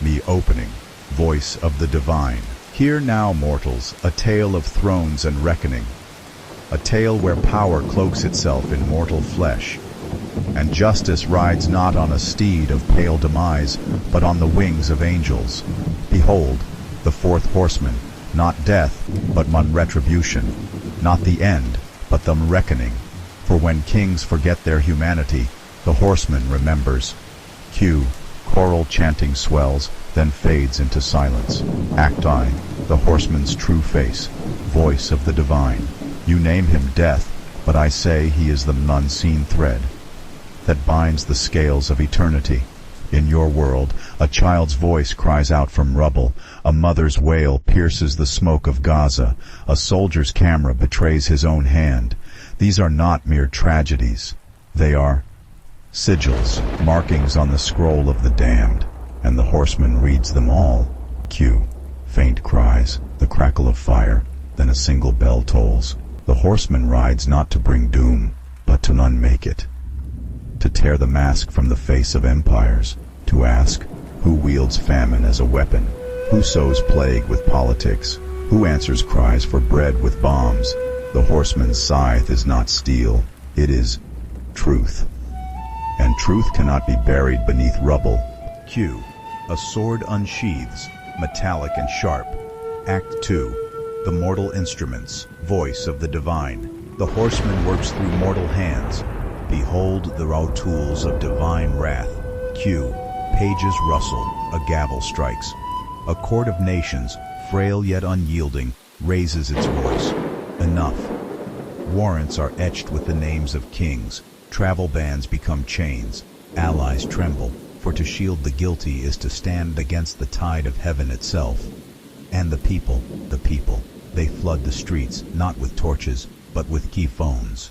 me opening, voice of the divine. Hear now, mortals, a tale of thrones and reckoning, a tale where power cloaks itself in mortal flesh, and justice rides not on a steed of pale demise, but on the wings of angels. Behold, the fourth horseman, not death, but retribution, not the end, but the reckoning. For when kings forget their humanity, the horseman remembers. Cue, choral chanting swells, then fades into silence. Act I, the horseman's true face, voice of the divine. You name him death, but I say he is the unseen thread that binds the scales of eternity. In your world, a child's voice cries out from rubble, a mother's wail pierces the smoke of Gaza, a soldier's camera betrays his own hand. These are not mere tragedies. They are sigils, markings on the scroll of the damned, and the horseman reads them all. Cue, faint cries, the crackle of fire, then a single bell tolls. The horseman rides not to bring doom, but to unmake it, to tear the mask from the face of empires, to ask, who wields famine as a weapon, who sows plague with politics, who answers cries for bread with bombs. The horseman's scythe is not steel, it is truth. And truth cannot be buried beneath rubble. Cue, a sword unsheathes, metallic and sharp. Act 2, the mortal instruments, voice of the divine. The horseman works through mortal hands. Behold the raw tools of divine wrath. Cue, pages rustle, a gavel strikes. A court of nations, frail yet unyielding, raises its voice. Enough. Warrants are etched with the names of kings. Travel bans become chains. Allies tremble, for to shield the guilty is to stand against the tide of heaven itself. And the people, they flood the streets, not with torches, but with key phones.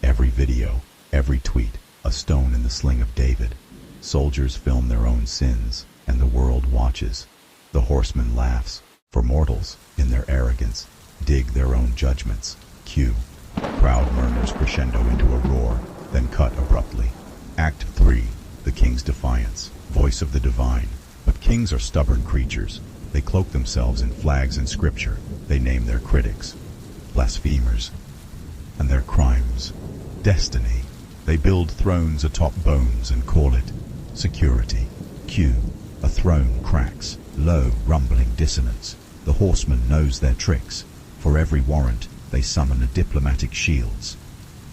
Every video, every tweet, a stone in the sling of David. Soldiers film their own sins, and the world watches. The horseman laughs, for mortals, in their arrogance, dig their own judgments. Cue, crowd murmurs crescendo into a roar, then cut abruptly. Act 3, the king's defiance, voice of the divine. But kings are stubborn creatures. They cloak themselves in flags and scripture. They name their critics blasphemers, and their crimes destiny. They build thrones atop bones and call it security. Cue, a throne cracks, low, rumbling dissonance. The horseman knows their tricks. For every warrant, they summon a diplomatic shields.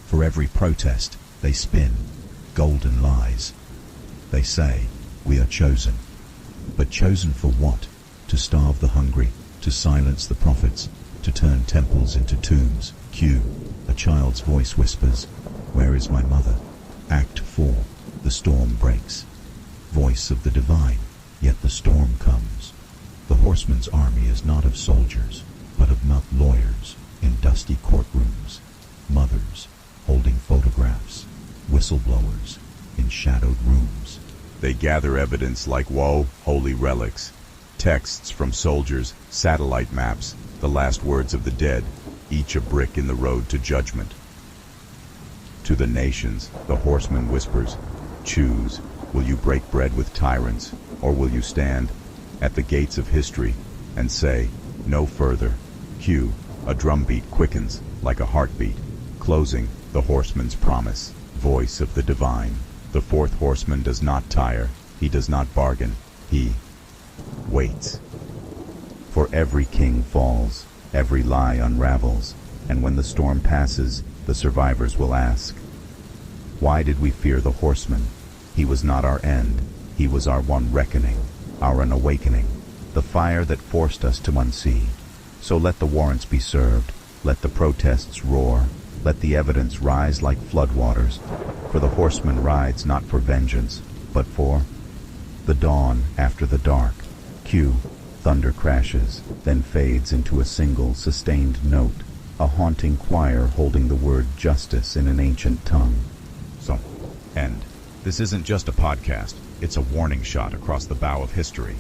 For every protest, they spin golden lies. They say, we are chosen. But chosen for what? To starve the hungry, to silence the prophets, to turn temples into tombs. Cue, a child's voice whispers, where is my mother? Act 4, the storm breaks. Voice of the divine, yet the storm comes. The horseman's army is not of soldiers, but of not lawyers, in dusty courtrooms, mothers holding photographs, whistleblowers in shadowed rooms. They gather evidence like woe, holy relics, texts from soldiers, satellite maps, the last words of the dead, each a brick in the road to judgment. To the nations, the horseman whispers, choose, will you break bread with tyrants, or will you stand at the gates of history and say, no further? Cue, a drumbeat quickens like a heartbeat, closing the horseman's promise, voice of the divine. The fourth horseman does not tire, he does not bargain, he waits. For every king falls, every lie unravels, and when the storm passes, the survivors will ask, why did we fear the horseman? He was not our end, he was our one reckoning, our awakening, the fire that forced us to unsee. So let the warrants be served, let the protests roar, let the evidence rise like floodwaters, for the horseman rides not for vengeance, but for the dawn after the dark. Cue, thunder crashes, then fades into a single sustained note, a haunting choir holding the word justice in an ancient tongue. So, end. This isn't just a podcast, it's a warning shot across the bow of history.